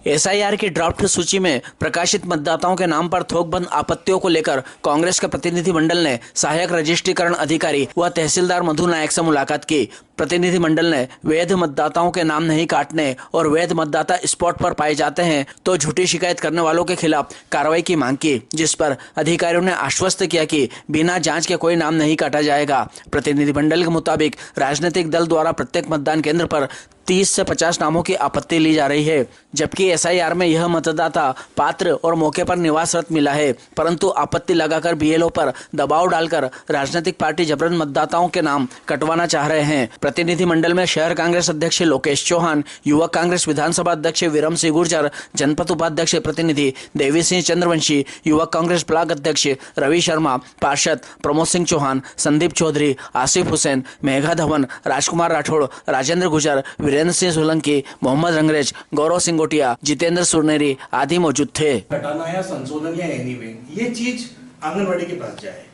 SIR की draft सूची में प्रकाशित मतदाताओं के नाम पर थोकबंद आपत्तियों को लेकर कांग्रेस के प्रतिनिधिमंडल ने सहायक रजिस्ट्रीकरण अधिकारी व तहसीलदार मधु नायक से मुलाकात की। प्रतिनिधिमंडल ने वैध मतदाताओं के नाम नहीं काटने और वैध मतदाता स्पॉट पर पाए जाते हैं तो झूठी शिकायत करने वालों के खिलाफ कार्रवाई की मांग की, जिस पर अधिकारियों ने आश्वस्त किया कि बिना जांच के कोई नाम नहीं काटा जाएगा। प्रतिनिधिमंडल के मुताबिक राजनीतिक दल द्वारा प्रत्येक मतदान केंद्र पर 30 से 50 नामों की आपत्ति ली जा रही है, जबकि एसआईआर में यह मतदाता पात्र और मौके पर निवासरत मिला है, परंतु आपत्ति लगाकर बीएलओ पर दबाव डालकर राजनीतिक पार्टी जबरन मतदाताओं के नाम कटवाना चाह रहे हैं। प्रतिनिधिमंडल में शहर कांग्रेस अध्यक्ष लोकेश चौहान, युवक कांग्रेस विधानसभा अध्यक्ष विरम सिंह गुर्जर, जनपद उपाध्यक्ष प्रतिनिधि देवी सिंह चंद्रवंशी, युवक कांग्रेस ब्लॉक अध्यक्ष रवि शर्मा, पार्षद प्रमोद सिंह चौहान, संदीप चौधरी, आसिफ हुसैन, मेघा धवन, राजकुमार राठौड़, राजेंद्र गुजर, वीरेंद्र सिंह सोलंकी, मोहम्मद रंगरेज, गौरव सिंह गोटिया, जितेंद्र सुरनेरी आदि मौजूद थे। हटाना या संशोधन या एनीवे ये चीज आंगनवाड़ी के पास जाए,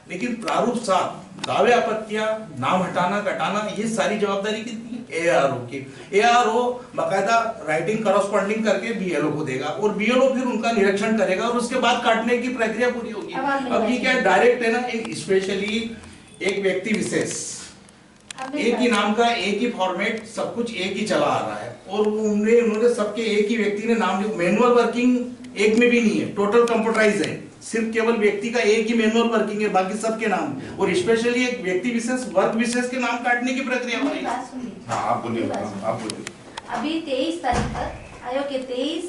लेकिन प्रारूप साथ दावे आपत्तियां नाम हटाना कटाना ये सारी जवाबदारी कितनी एआरओ की। एआरओ बाकायदा राइटिंग करस्पॉन्डिंग करके बीएलओ को देगा और बीएलओ फिर उनका निरीक्षण करेगा और उसके बाद काटने की प्रक्रिया पूरी होगी। अब ये क्या डायरेक्ट है ना, एक स्पेशली एक व्यक्ति विशेष एक ही नाम का एक ही फॉर्मेट सब कुछ एक ही चला आ रहा है और उन्होंने सबके एक ही व्यक्ति ने नाम लिखा। मैनुअल वर्किंग एक में भी नहीं है, टोटल कंप्यूटराइज है, सिर्फ केवल व्यक्ति का एक ही मैनुअल वर्किंग है, बाकी सबके नाम और स्पेशली एक व्यक्ति विशेष वर्ग विशेष के नाम काटने की प्रक्रिया हो रही है। आप बोलिए। अभी 23 तारीख तक आयोग के 23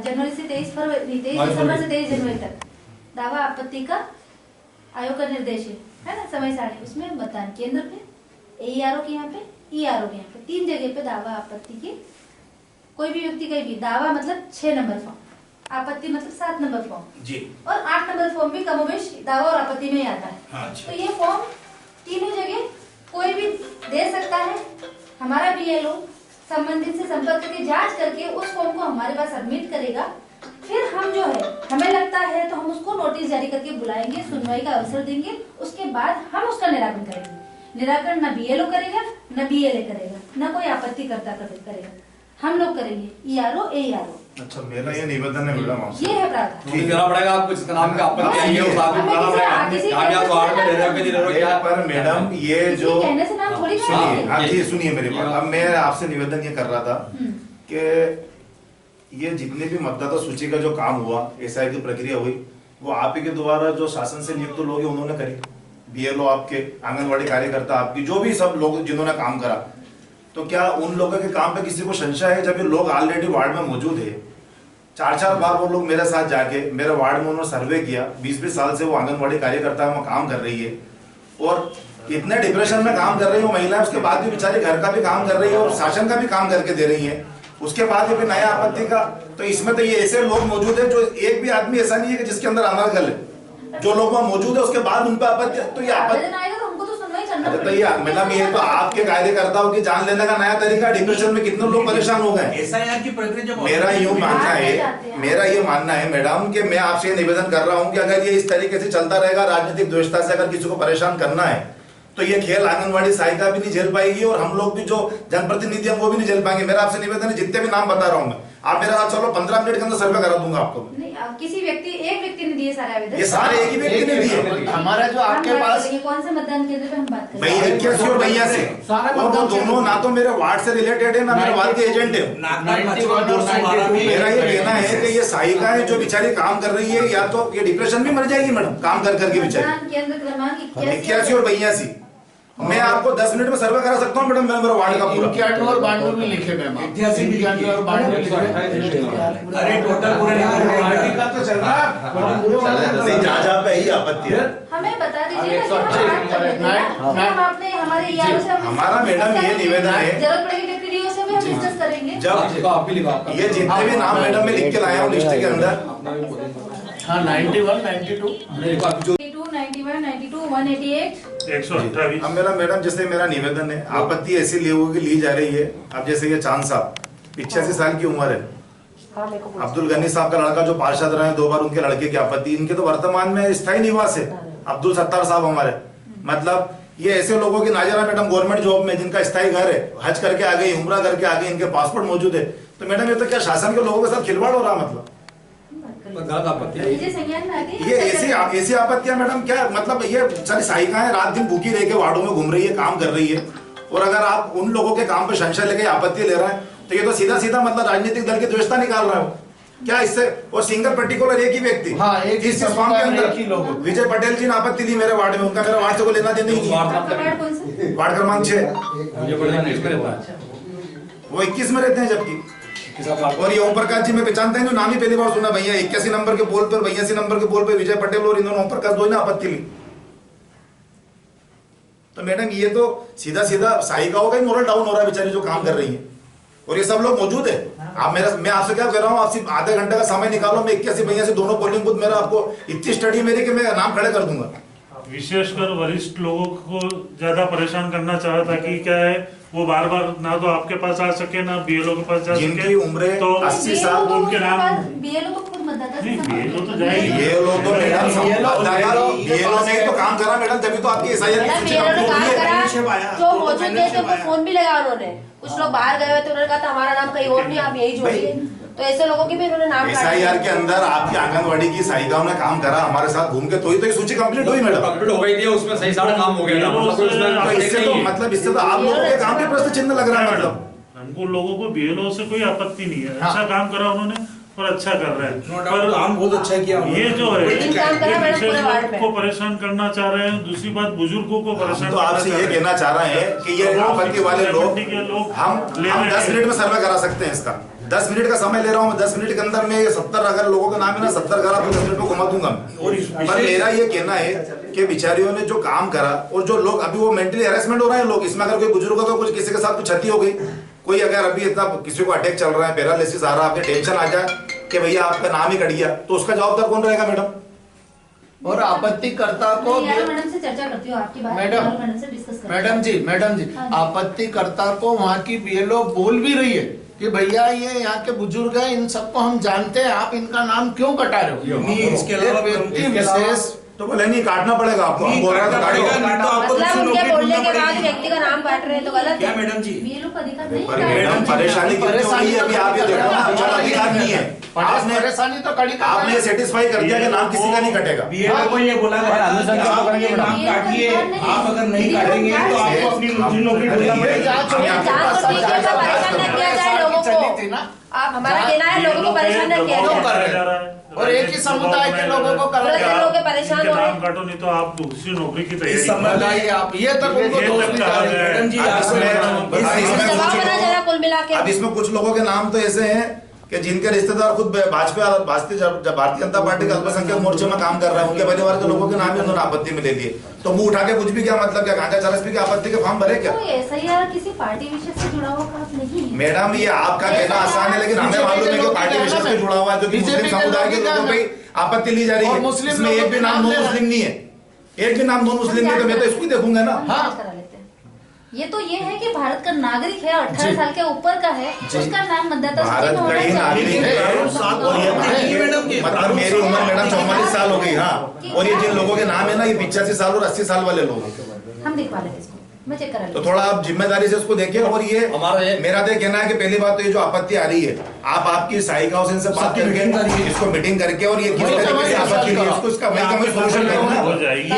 जनवरी से 23 दिसंबर से 23 जनवरी तक दावा आपत्ति का आयोग का निर्देश है ना, समय सारणी उसमें मतदान केंद्र पे एआरओ के यहाँ पे ईआरओ के यहाँ पे 3 जगह पे दावा आपत्ति के कोई भी व्यक्ति का भी दावा मतलब 6 नंबर फॉर्म, आपत्ति मतलब 7 नंबर फॉर्म जी, और 8 नंबर फॉर्म भी कमोबेश दावा और आपत्ति में ही आता है। हाँ, तो ये फॉर्म तीनों जगह कोई भी दे सकता है। हमारा बीएलओ संबंधित से संपर्क करके जांच करके उस फॉर्म को हमारे पास सबमिट करेगा, फिर हम जो है हमें लगता है तो हम उसको नोटिस जारी करके बुलाएंगे, सुनवाई का अवसर देंगे, उसके बाद हम उसका निराकरण करेंगे। निराकरण न बीएलओ करेगा न बीएलए करेगा न कोई आपत्तिकर्ता करेगा, हम लोग करेंगे ईआरओ एआरओ। अच्छा, मेरा ये निवेदन है मैडम आपसे, ये है प्रावधान देना पड़ेगा आपको, इसका नाम का आपत्ति आई है उस आदमी को बताना पड़ेगा। आप यहाँ वार्ड में दे रहे हो कि नहीं दे रहे हो क्या? पर मैडम ये जो कहने से नाम थोड़ी सुनिए, हाँ जी सुनिए मेरी बात। अब मैं आपसे निवेदन ये कर रहा था कि ये जितने भी मतदाता सूची का जो काम हुआ, एसआई की प्रक्रिया हुई, वो आप ही के द्वारा जो शासन से नियुक्त लोग हैं उन्होंने करी, बीएलओ आपके, आंगनवाड़ी कार्यकर्ता आपकी, जो भी सब लोग जिन्होंने काम करा, तो क्या उन लोगों के काम पे किसी को संशय है? जब ये लोग ऑलरेडी वार्ड में मौजूद है, 4-4 बार वो लोग मेरे साथ जाके मेरे वार्ड में उन्होंने सर्वे किया, 20-20 साल से वो आंगनवाड़ी कार्यकर्ता में काम कर रही है और इतने डिप्रेशन में काम कर रही है वो महिला, उसके बाद भी बेचारी घर का भी काम कर रही है और शासन का भी काम करके दे रही है, उसके बाद ये नया आपत्ति का। तो इसमें तो ये ऐसे लोग मौजूद है जो एक भी आदमी ऐसा नहीं है कि जिसके अंदर अनर्गल है, जो लोग वहाँ मौजूद है उसके बाद उन पर आपत्ति, तो ये आपत्ति तो ये मैडम ये तो आपके कार्यकर्ताओं की जान लेने का नया तरीका। डिप्रेशन में कितने लोग परेशान हो गए। एसआईआर की प्रक्रिया मेरा ये मानना है मैडम कि मैं आपसे ये निवेदन कर रहा हूँ कि अगर ये इस तरीके से चलता रहेगा, राजनीतिक द्वेषता से अगर किसी को परेशान करना है तो ये खेल आंगनवाड़ी सहायिका भी नहीं झेल पाएगी और हम लोग भी जो जनप्रतिनिधि हैं वो भी नहीं झेल पाएंगे। मेरा आपसे निवेदन है, जितने भी नाम बता रहा हूँ मैं, आप मेरे साथ चलो, 15 मिनट के अंदर सर्वे करा दूंगा आपको। किसी व्यक्ति एक व्यक्ति ने दिए सारे आवेदन, ये सारे एक ही व्यक्ति ने दिए। हमारा जो आपके पास कौन से मतदान केंद्र पे हम बात करें, भाई 81 और 82 और वो दोनों ना तो मेरे वार्ड से रिलेटेड है ना मेरे वार्ड के एजेंट है। मेरा ये कहना है कि ये सहायिकाएं जो बेचारी काम कर रही है, या तो ये डिप्रेशन में मर जाएगी मैडम काम कर करके बेचारी। केंद्र क्रमांक 81 और 82 मैं आपको 10 मिनट में सर्वे करा सकता हूँ मैडम, मैं मेरा वार्ड का पूरा 91 और 92 में लिखे मैम, 81 और 92 लिखे। अरे टोटल पूरे का तो चल रहा है, जहाँ पे ही आपत्ति है हमें बता दीजिए हम आपने हमारे ईआरओ से हमारा मैडम ये निवेदन है, जरूरत पड़ेगी डिप्टी से भी हम डिस्कस करेंगे। जब आप भी लिखा ये जितने भी नाम मैडम में लिख के लाया हूँ लिस्ट के अंदर, हाँ 91, 92 अब मेरा मैडम जैसे मेरा निवेदन है, आपत्ति ऐसी ली जा रही है। अब जैसे ये चांद साहब 85 साल की उम्र है, अब्दुल गनी साहब का लड़का जो पार्षद रहे 2 बार, उनके लड़के की आपत्ति, इनके तो वर्तमान में स्थायी निवास है। अब्दुल सत्तार साहब हमारे, मतलब ये ऐसे लोगों की नाजरा मैडम गवर्नमेंट जॉब में जिनका स्थायी घर है, हज करके आ गई, उम्रा करके आ गई, इनके पासपोर्ट मौजूद है, तो मैडम ये तो क्या शासन के लोगों के साथ खिलवाड़ हो रहा मतलब? गलत आपत्ति है। ये संज्ञान में आती है। ये ऐसी आपत्तियां मैडम क्या मतलब ये सारी सहायिकाएं रात दिन भूखी रह के वार्डों में घूम रही है, काम कर रही है, और अगर आप उन लोगों के काम पे संशय लेके आपत्ति ले रहे हैं तो ये तो सीधा सीधा मतलब राजनीतिक दल की द्वेषता निकाल रहा है क्या इससे? और सिंगल पर्टिकुलर एक ही व्यक्ति, हाँ, एक ही इस फॉर्म के समुदाय, एक ही लोग। अंदर विजय पटेल जी ने आपत्ति दी मेरे वार्ड में, उनका मेरा वार्ड से कोई लेना देना ही नहीं है। आपका वार्ड कौन सा? वार्ड क्रमांक 6, मुझे बड़ा नेक्स्ट में रहता है। वो 21 में रहते हैं जबकि। और ये ओम प्रकाश जी में पहचानते हैं जो नाम ही पहली बार सुना भैया, 81 नंबर के पोल पर 82 नंबर के पोल पर विजय पटेल और इन्होंने ओम प्रकाश दो ने आपत्ति ली। तो मैडम ये तो सीधा सीधा सहायिकाओं का ही मोरल डाउन हो रहा है बेचारी जो काम कर रही है, और ये सब लोग मौजूद है। आप मैं आपसे क्या कह रहा हूँ, आप सिर्फ आधे घंटे का समय निकालो, मैं 81 भैया से दोनों पोलिंग बूथ मेरा आपको इतनी स्टडी मेरी कि मैं नाम खड़े कर दूंगा। विशेषकर वरिष्ठ लोगों को ज्यादा परेशान करना चाहा ताकि क्या है वो बार बार ना तो आपके पास आ सके ना बीएलओ के पास जा सके। जिनकी उम्र तो 80 साल उनके नाम बीएलओ तो खुद मतदाता नहीं, से BLO तो जाएगी। ये लोग तो मैडम बीएलओ ने तो काम करा मैडम, तभी तो आपकी एसआईआर मैडम मेरे ने काम करा, जो मौजूद थे तो फोन भी लगा उन्होंने, कुछ लोग बाहर गए हुए थे, उन्होंने कहा था हमारा नाम कहीं और नहीं, आप यही जोड़िए, तो ऐसे लोगों की भी उन्होंने नाम एसआईआर के अंदर आपकी आंगनवाड़ी की सहायिकाओं ने काम करा हमारे साथ घूम के, तो ही तो ये सूची कंप्लीट हुई मैडम। कंप्लीट हो गई थी, उसमें सही सारा काम हो गया था, तो इससे तो मतलब इससे तो आप लोगों के काम पे प्रश्न चिन्ह लग रहा है मतलब। हमको लोगों को बीएलओ से कोई आपत्ति नहीं है, अच्छा काम करा उन्होंने और अच्छा कर रहे हैं, पर काम बहुत अच्छा किया ये जो है लेकिन काम करा मैडम पूरे वार्ड विशेष में। को परेशान करना चाह रहे हैं। दूसरी बात बुजुर्गों को परेशान तो आपसे ये कहना चाह रहे हैं कि ये आपत्ति वाले लोग हम 10 मिनट में सर्वे करा सकते हैं इसका। 10 मिनट का समय ले रहा हूँ मैं, 10 मिनट के अंदर में 70 अगर लोगों का नाम है ना 70 घर आपको 10 मिनट में घुमा दूंगा। पर मेरा ये कहना है कि बिचारियों ने जो काम करा, और जो लोग अभी वो मेंटली हैरेसमेंट हो रहे हैं लोग, इसमें अगर कोई बुजुर्ग का कुछ किसी के साथ कुछ क्षति हो गई, कोई अगर अभी इतना किसी को अटैक चल रहा है, पैरालिसिस आ रहा है, आपके टेंशन आ जाए कि भैया आपका नाम ही कट गया, तो उसका जवाबदार कौन रहेगा मैडम? और आपत्तिकर्ता को मैडम से चर्चा करती हूँ आपकी बात, मैडम से डिस्कस करती हूँ। मैडम जी आपत्तिकर्ता को वहाँ की बीएलओ बोल भी रही है कि भैया ये यहाँ के बुजुर्ग हैं, इन सबको हम जानते हैं, आप इनका नाम क्यों कटा रहे हो? नहीं, इसके अलावा व्यक्ति विशेष तो बोले नहीं काटना पड़ेगा आपको, हम बोल रहे हैं तो काटो। मतलब उनके बोलने के बाद व्यक्ति का नाम काट रहे हैं तो गलत क्या है। मैडम जी? बीएलओ का अधिकार नहीं पर है। मैडम परेशानी कितनी हो रही है अभी आप ये देखो ना, अच्छा अधिकार नहीं है, आपने परेशानी तो कड़ी कर आपने सेटिस्फाई कर दिया कि नाम किसी का नहीं कटेगा। बीएलओ को ये बोला गया था कि आप ये नाम काटिए, आप अगर नहीं काटेंगे तो आपको अपनी नौकरी ढूंढना पड़ेगा। जांच तो ठीक है, पर परेशान न किया जाए लोगों को। आप हमारा कहना है लोगों को परेशान न किया जाए, और एक ही समुदाय के लोगों को कर रहे तुरंत लोग के परेशान हो रहे नाम हैं। काटो नहीं तो आप दूसरी नौकरी की इस तैयारी संबंध में बताइए आप, ये तक उनको ये दोष तक नहीं कहा जा रही। गया है। मैडम जी इसमें जवाब बना जरा कुल मिला के। अब इसमें कुछ लोगों के नाम तो ऐसे हैं कि जिनके रिश्तेदार खुद भारतीय जनता पार्टी के अल्पसंख्यक मोर्चे में काम कर रहे हैं, उनके परिवार के लोगों के नाम ही उन्होंने आपत्ति में ले लिए, तो मुंह उठा के कुछ भी क्या मतलब, क्या गांजा चरस भी क्या आपत्ति के फॉर्म भरे क्या? तो एसआईआर किसी पार्टी विशेष से जुड़ा हुआ काम नहीं है। मैडम ये आपका कहना आसान है, लेकिन हमें मालूम है कि पार्टी विशेष से जुड़ा हुआ है, जो कि मुस्लिम समुदाय के लोगों पे आपत्ति ली जा रही और है। मुस्लिम इसमें एक भी नाम नॉन मुस्लिम नहीं है, एक भी नाम नॉन मुस्लिम नहीं, तो मैं तो इसको ही देखूंगा ना। हम जांच करा लेते हैं। ये तो ये है कि भारत का नागरिक है, 18 साल के ऊपर का है, उसका नाम मतदाता सूची भारत में का होना ही नागरिक चाहिए। है, और ये मतलब मेरी उम्र मैडम 44 साल हो गई। हाँ, और ये जिन लोगों के नाम है ना, ये 85 साल और 80 साल वाले लोग, हम दिखवा लेते हैं इसको, मैं चेक करा तो लेती थोड़ा आप जिम्मेदारी से इसको देखिए। और ये हमारा ये- मेरा तो कहना है कि पहली बात तो ये जो आपत्ति आ रही है, आप आपकी सहायिकाओं से इनसे बात करके इसको मीटिंग करके, और ये किस तरीके से आपत्ति है इसको इसका वही का सोल्यूशन हो करना। जाएगी।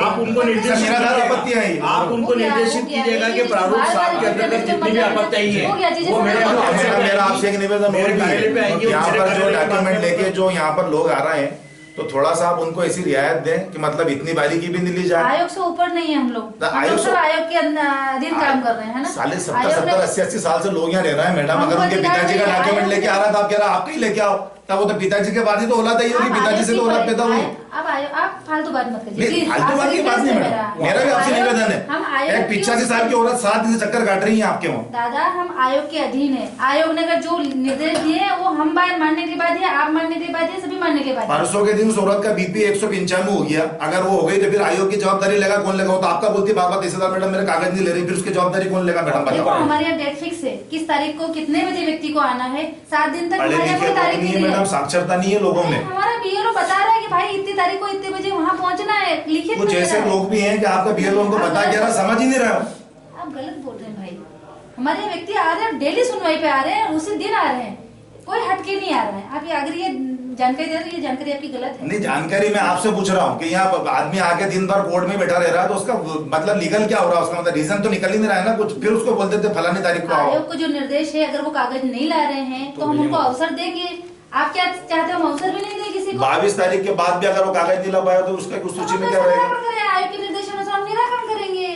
आप उनको निर्देशित मेरा दादा आपत्ति है ये। आप उनको निर्देशित कीजिएगा कि प्रारूप साहब के अंतर्गत जितनी भी आपत्ति आई है वो मेरा आपसे एक निवेदन और भी कार्यालय पे आएंगे, है, यहाँ मेरे पर जो कार्यालय पे डॉक्यूमेंट आएंगे। लेके जो यहाँ पर लोग आ रहे हैं, तो थोड़ा सा आप उनको ऐसी रियायत दें कि मतलब इतनी बारीकी भी नहीं ली जाए। आयोग से ऊपर नहीं है हम लोग, तो हम लोग आयोग सब से- आयोग के अधीन काम कर रहे हैं, है ना? साले 70 आयोग ने- 80 साल से लोग यहाँ रह रहे हैं मैडम, अगर हमको उनके अधिकार पिताजी का नहीं है, डॉक्यूमेंट आयोग लेके आ रहा था, आप कह रहा आप ही लेके आओ, तब वो तो पिताजी के बाद ही तो औलाद आई होगी, आप पिताजी से आयोग तो की औलाद पैदा हुई। अब आप फालतू बात मत करिए नहीं, प्लीज, फालतू बात की बात नहीं मैडम, मेरा भी आपसे निवेदन है। हम आयोग एक 85 साल की औरत 7 दिन से चक्कर काट रही है आपके वहाँ। दादा हम आयोग के अधीन है, आयोग ने अगर जो निर्देश दिए वो हम बार मानने के बाद दिए, आप मानने के बाद दिए, सभी मानने के बाद दिए। परसों के दिन उस औरत का बीपी 195 हो गया, अगर वो हो गई तो फिर आयोग की जवाबदारी लेगा कौन लेगा? वो तो आपका बोलती बाबा तहसीलदार मैडम मेरे कागज नहीं ले रही, फिर उसकी जवाबदारी कौन लेगा मैडम? देखो बताओ। हमारे यहाँ डेट फिक्स है, किस तारीख को कितने बजे व्यक्ति को आना है, 7 दिन तक पढ़े हमारे यहाँ लिखे कोई लोग तारीख नहीं है नहीं मैडम, है। साक्षरता नहीं है लोगों में। हमारा बीएलओ बता रहा है कि भाई इतनी तारीख को इतने बजे वहाँ पहुँचना है, लिखित कुछ में ऐसे दे रहा है। लोग भी हैं कि आपका बीएलओ उनको बता के रहा समझ ही नहीं रहा हो। आप गलत बोल रहे हैं भाई, हमारे यहाँ व्यक्ति आ रहे हैं, डेली सुनवाई पे आ रहे हैं, उसी दिन आ रहे हैं, कोई हटके नहीं आ रहा है। आप अगर ये जानकारी दे रहे हैं, ये जानकारी आपकी गलत है। नहीं, जानकारी मैं आपसे पूछ रहा हूँ कि यहाँ आदमी आके दिन भर कोर्ट में बैठा रह रहा है, तो उसका मतलब लीगल क्या हो रहा है, उसका मतलब रीजन तो निकल ही नहीं रहा है ना कुछ। फिर उसको बोलते थे फलानी तारीख को आओ। आयोग को जो निर्देश है, अगर वो कागज नहीं ला रहे हैं तो हम उनको अवसर देंगे। आप क्या चाहते हो, हम अवसर भी नहीं दें किसी को? 22 तारीख के बाद भी अगर वो कागज नहीं ला पाया तो उसका कुछ सूची में क्या रहेगा? आयोग के निर्देशानुसार हम निराकरण करेंगे।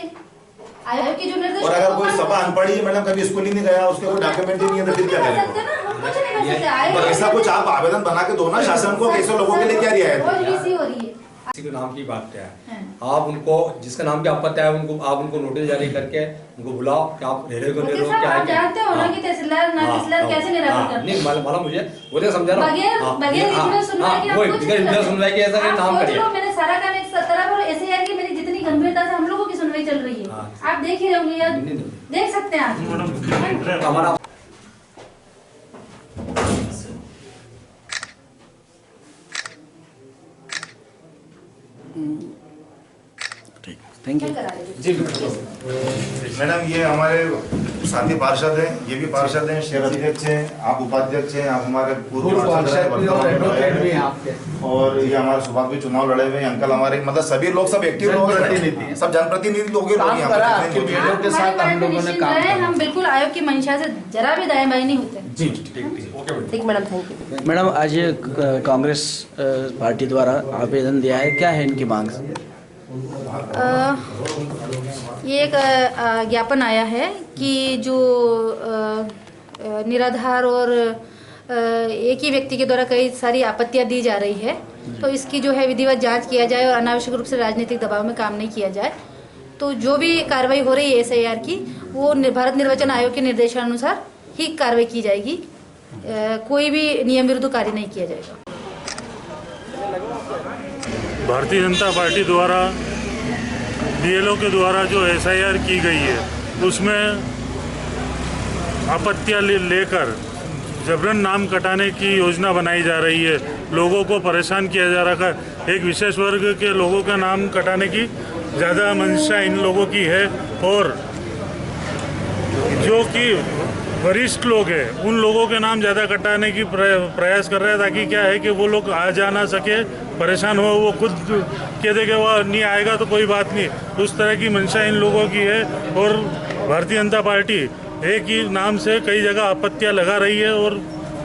आयोग के जो निर्देश, और अगर कोई सभा अनपढ़ी है मैडम, कभी स्कूल ही नहीं गया, उसके कोई डॉक्यूमेंट ही नहीं है, तो फिर क्या करेंगे? तो ऐसा कुछ आप आवेदन बना के दो ना शासन को, कैसे लोगों के लिए क्या रियायत है? किसी के नाम की बात क्या है, आप उनको जिसका नाम की आपत्ति है उनको आप उनको नोटिस जारी करके उनको बुलाओ कि आप रेलवे को ले लो क्या है। जानते हो ना कि तहसीलदार ना तहसीलदार कैसे निराकरण करते हैं? नहीं माला मुझे वो तो समझा रहा हूं। बगैर सुनवाई के बगैर सुनवाई के ऐसा काम करिए। मैंने सारा काम एक तरफ, और एसआईआर की मेरी जितनी गंभीरता से हम लोगों की सुनवाई चल रही है, आप देख ही रहे होंगे, देख सकते हैं आप। हमारा थैंक यू जी मैडम, ये हमारे साथी पार्षद हैं, ये भी पार्षद हैं, शहर अध्यक्ष हैं, आप उपाध्यक्ष हैं, आप हमारे पूर्व पार्षद हैं, और ये हमारे सुभाष भी चुनाव लड़े हुए हैं अंकल हमारे, मतलब सभी लोग सब एक्टिव लोग हैं, सब जनप्रतिनिधि लोग के साथ हम लोगों ने काम किया। हम बिल्कुल आयोग की मंशा से जरा भी दाएं बाएं नहीं होते। जी ठीक ओके ठीक मैडम, थैंक यू। मैडम, आज ये कांग्रेस पार्टी द्वारा आवेदन दिया है, क्या है इनकी मांग? ये एक ज्ञापन आया है कि जो निराधार और एक ही व्यक्ति के द्वारा कई सारी आपत्तियां दी जा रही है, तो इसकी जो है विधिवत जांच किया जाए और अनावश्यक रूप से राजनीतिक दबाव में काम नहीं किया जाए। तो जो भी कार्रवाई हो रही है एसआईआर की, वो भारत निर्वाचन आयोग के निर्देशानुसार ही कार्रवाई की जाएगी, कोई भी नियम विरुद्ध कार्य नहीं किया जाएगा। भारतीय जनता पार्टी द्वारा बीएलओ के द्वारा जो एसआईआर की गई है, उसमें आपत्तियां लेकर जबरन नाम कटाने की योजना बनाई जा रही है, लोगों को परेशान किया जा रहा है। एक विशेष वर्ग के लोगों का नाम कटाने की ज़्यादा मंशा इन लोगों की है, और जो कि वरिष्ठ लोग हैं उन लोगों के नाम ज़्यादा कटाने की प्रयास कर रहे हैं, ताकि क्या है कि वो लोग आ जा ना सके, परेशान हो, वो खुद कह दे कि वो नहीं आएगा तो कोई बात नहीं, उस तरह की मंशा इन लोगों की है। और भारतीय जनता पार्टी एक ही नाम से कई जगह आपत्तियां लगा रही है और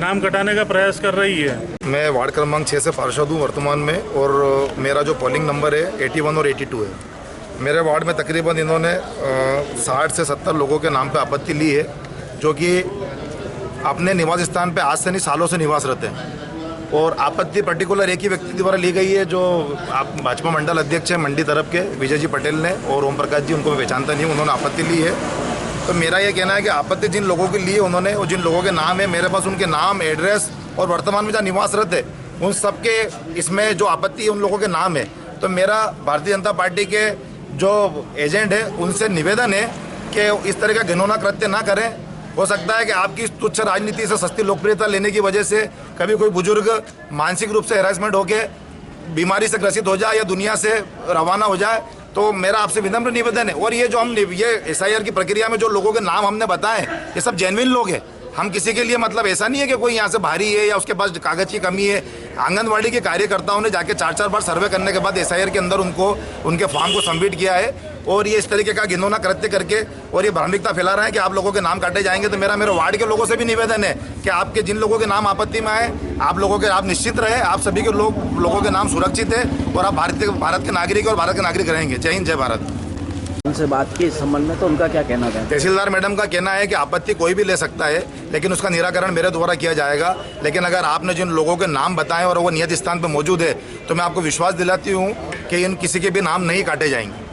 नाम कटाने का प्रयास कर रही है। मैं वार्ड क्रमांक 6 से पार्षद हूँ वर्तमान में, और मेरा जो पोलिंग नंबर है 81 और 82 है। मेरे वार्ड में तकरीबन इन्होंने 60 से 70 लोगों के नाम पे आपत्ति ली है, जो कि अपने निवास स्थान पे आज से नहीं सालों से निवास रहते हैं, और आपत्ति पर्टिकुलर एक ही व्यक्ति द्वारा ली गई है, जो आप भाजपा मंडल अध्यक्ष हैं मंडी तरफ के विजय जी पटेल ने, और ओम प्रकाश जी, उनको मैं पहचानता नहीं, उन्होंने आपत्ति ली है। तो मेरा ये कहना है कि आपत्ति जिन लोगों की ली है उन्होंने, और जिन लोगों के नाम है मेरे पास, उनके नाम, एड्रेस और वर्तमान में जहाँ निवास रहते उन सबके इसमें जो आपत्ति है उन लोगों के नाम है। तो मेरा भारतीय जनता पार्टी के जो एजेंट है उनसे निवेदन है कि इस तरह का घिनौना कृत्य ना करें। हो सकता है कि आपकी तुच्छ राजनीति से सस्ती लोकप्रियता लेने की वजह से कभी कोई बुजुर्ग मानसिक रूप से हैरेसमेंट होके बीमारी से ग्रसित हो जाए या दुनिया से रवाना हो जाए। तो मेरा आपसे विनम्र निवेदन है। और ये जो हम ये एसआईआर की प्रक्रिया में जो लोगों के नाम हमने बताए, ये सब जेन्युइन लोग हैं। हम किसी के लिए मतलब ऐसा नहीं है कि कोई यहाँ से बाहरी है या उसके पास कागज की कमी है। आंगनवाड़ी के कार्यकर्ताओं ने जाके 4-4 बार सर्वे करने के बाद एसआईआर के अंदर उनको उनके फॉर्म को सबमिट किया है, और ये इस तरीके का घिनौना कृत्य करके और ये भ्रामकता फैला रहे हैं कि आप लोगों के नाम काटे जाएंगे। तो मेरे वार्ड के लोगों से भी निवेदन है कि आपके जिन लोगों के नाम आपत्ति में आए, आप निश्चित रहे, आप सभी के लोगों के नाम सुरक्षित है और आप भारत के नागरिक और भारत के नागरिक रहेंगे। जय हिंद, जय भारत। उनसे बात की इस संबंध में, तो उनका क्या कहना था? तहसीलदार मैडम का कहना है कि आपत्ति कोई भी ले सकता है, लेकिन उसका निराकरण मेरे द्वारा किया जाएगा। लेकिन अगर आपने जिन लोगों के नाम बताए और वो नियत स्थान पर मौजूद है, तो मैं आपको विश्वास दिलाती हूँ कि इन किसी के भी नाम नहीं काटे जाएंगे।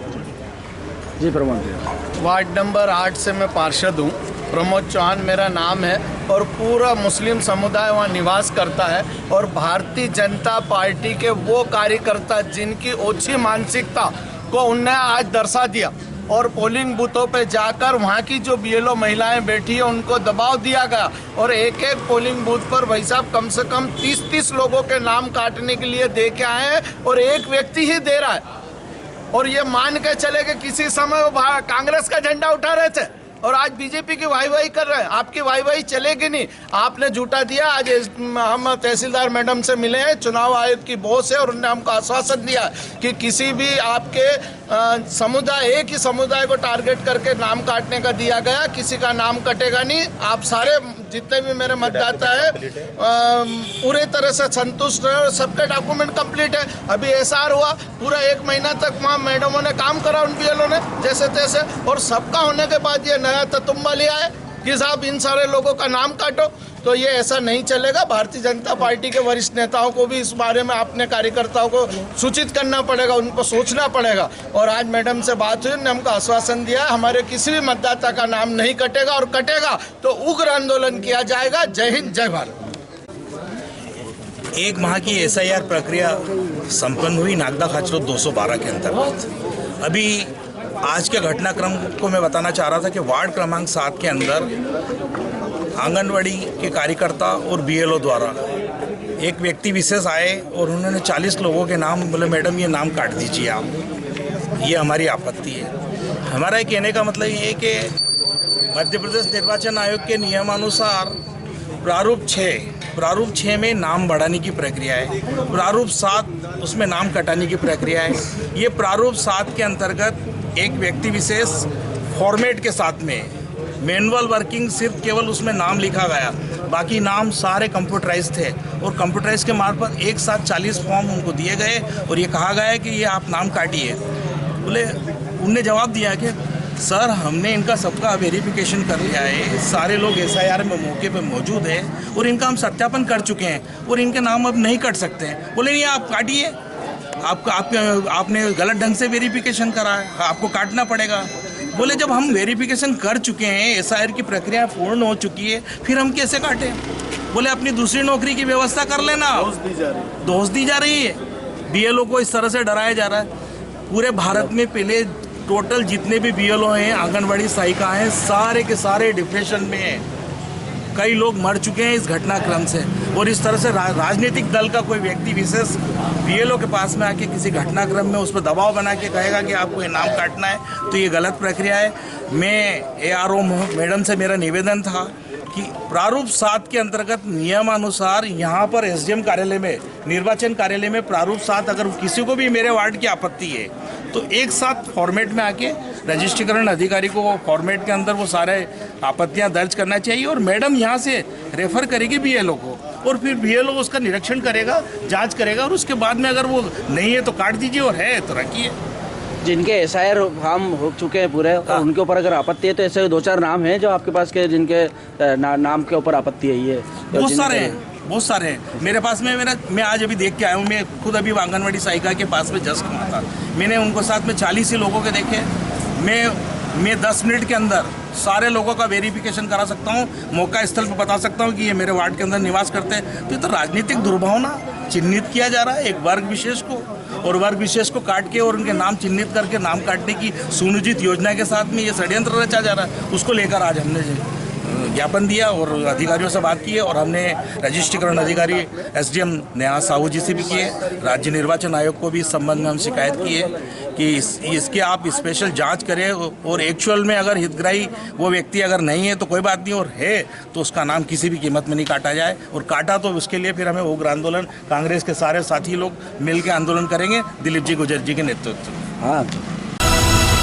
जी प्रमोद। वार्ड नंबर 8 से मैं पार्षद हूँ, प्रमोद चौहान मेरा नाम है, और पूरा मुस्लिम समुदाय वहाँ निवास करता है। और भारतीय जनता पार्टी के वो कार्यकर्ता जिनकी ओछी मानसिकता को उनने आज दर्शा दिया, और पोलिंग बूथों पे जाकर वहाँ की जो बीएलओ महिलाएं बैठी है उनको दबाव दिया गया, और एक एक पोलिंग बूथ पर भाई साहब कम से कम 30-30 लोगों के नाम काटने के लिए दे के आए हैं, और एक व्यक्ति ही दे रहा है। और ये मान के चले कि किसी समय वो कांग्रेस का झंडा उठा रहे थे, और आज बीजेपी की वाई कर रहे हैं। आपकी वाई चलेगी नहीं, आपने झूठा दिया। आज हम तहसीलदार मैडम से मिले हैं, चुनाव आयोग की बॉस है, और उन्होंने हमको आश्वासन दिया कि किसी भी आपके समुदाय, एक ही समुदाय को टारगेट करके नाम काटने का दिया गया, किसी का नाम कटेगा नहीं। आप सारे जितने भी मेरे मतदाता है पूरे तरह से संतुष्ट है और सबके डॉक्यूमेंट कंप्लीट है। अभी एसआर हुआ, पूरा 1 महीना तक वहाँ मैडमों ने काम करा, उन बीएलओ ने जैसे तैसे, और सबका होने के बाद ये नया ततुम्बा लिया है कि साहब इन सारे लोगों का नाम काटो। तो ये ऐसा नहीं चलेगा। भारतीय जनता पार्टी के वरिष्ठ नेताओं को भी इस बारे में अपने कार्यकर्ताओं को सूचित करना पड़ेगा, उनको सोचना पड़ेगा। और आज मैडम से बात हुई, उन्होंने हमको आश्वासन दिया हमारे किसी भी मतदाता का नाम नहीं कटेगा, और कटेगा तो उग्र आंदोलन किया जाएगा। जय हिंद, जय भारत। 1 माह की एसआईआर प्रक्रिया संपन्न हुई नागदा खाचरोद 212 के अंतर्गत। अभी आज के घटनाक्रम को मैं बताना चाह रहा था कि वार्ड क्रमांक 7 के अंदर आंगनवाड़ी के कार्यकर्ता और बीएलओ द्वारा एक व्यक्ति विशेष आए और उन्होंने 40 लोगों के नाम बोले, मैडम ये नाम काट दीजिए आप, ये हमारी आपत्ति है। हमारा कहने का मतलब ये है कि मध्य प्रदेश निर्वाचन आयोग के नियमानुसार प्रारूप 6 में नाम बढ़ाने की प्रक्रिया है, प्रारूप 7 उसमें नाम कटाने की प्रक्रिया है। ये प्रारूप 7 के अंतर्गत एक व्यक्ति विशेष फॉर्मेट के साथ में मैनुअल वर्किंग सिर्फ केवल उसमें नाम लिखा गया, बाकी नाम सारे कंप्यूटराइज थे, और कंप्यूटराइज के मार्फत एक साथ 40 फॉर्म उनको दिए गए और ये कहा गया कि ये आप नाम काटिए। बोले, उनने जवाब दिया कि सर हमने इनका सबका वेरिफिकेशन कर लिया है, सारे लोग एसआईआर में मौके पे मौजूद है और इनका हम सत्यापन कर चुके हैं और इनके नाम अब नहीं कट सकते हैं। बोले नहीं, आप काटिए, आपने गलत ढंग से वेरिफिकेशन करा है, आपको काटना पड़ेगा। बोले जब हम वेरिफिकेशन कर चुके हैं, एसआईआर की प्रक्रिया पूर्ण हो चुकी है, फिर हम कैसे काटें? बोले अपनी दूसरी नौकरी की व्यवस्था कर लेना। दोष दी जा रही है, बीएलओ को इस तरह से डराया जा रहा है। पूरे भारत में पहले टोटल जितने भी बीएलओ हैं, आंगनवाड़ी सहायिका हैं, सारे के सारे डिप्रेशन में हैं। कई लोग मर चुके हैं इस घटनाक्रम से, और इस तरह से राजनीतिक दल का कोई व्यक्ति विशेष बीएलओ के पास में आके किसी घटनाक्रम में उस पर दबाव बना के कहेगा कि आपको ये नाम काटना है, तो ये गलत प्रक्रिया है। मैं एआरओ मैडम से मेरा निवेदन था कि प्रारूप 7 के अंतर्गत नियमानुसार यहाँ पर एसडीएम कार्यालय में, निर्वाचन कार्यालय में प्रारूप 7 अगर किसी को भी मेरे वार्ड की आपत्ति है तो एक साथ फॉर्मेट में आके रजिस्ट्रीकरण अधिकारी को वो फॉर्मेट के अंदर वो सारे आपत्तियां दर्ज करना चाहिए, और मैडम यहाँ से रेफर करेगी बीएलओ को, और फिर बीएलओ उसका निरीक्षण करेगा, जांच करेगा, और उसके बाद में अगर वो नहीं है तो काट दीजिए और है तो रखिए। जिनके एसआईआर फॉर्म हो चुके हैं पूरे, और उनके ऊपर अगर आपत्ति है तो ऐसे 2-4 नाम हैं जो आपके पास के जिनके नाम के ऊपर आपत्ति है। ये बहुत सारे हैं मेरे पास में। मैं आज अभी देख के आया हूँ, मैं खुद अभी आंगनवाड़ी सहायिका के पास में जस्ट हुआ था, मैंने उनको साथ में 40 ही लोगों के देखे। मैं 10 मिनट के अंदर सारे लोगों का वेरिफिकेशन करा सकता हूँ, मौका स्थल पर बता सकता हूँ कि ये मेरे वार्ड के अंदर निवास करते हैं। तो ये तो राजनीतिक दुर्भावना चिन्हित किया जा रहा है एक वर्ग विशेष को, और वर्ग विशेष को काट के और उनके नाम चिन्हित करके नाम काटने की सुनियोजित योजना के साथ में ये षड्यंत्र रचा जा रहा है। उसको लेकर आज हमने ज्ञापन दिया और अधिकारियों से बात की है, और हमने रजिस्ट्रीकरण अधिकारी एसडीएम नेहा साहू जी से भी किए, राज्य निर्वाचन आयोग को भी इस संबंध में हम शिकायत की है कि इसके आप स्पेशल जांच करें, और एक्चुअल में अगर हितग्राही वो व्यक्ति अगर नहीं है तो कोई बात नहीं, और है तो उसका नाम किसी भी कीमत में नहीं काटा जाए, और काटा तो उसके लिए फिर हमें उग्र आंदोलन, कांग्रेस के सारे साथी लोग मिल के आंदोलन करेंगे दिलीप जी गुजर जी के नेतृत्व। हाँ।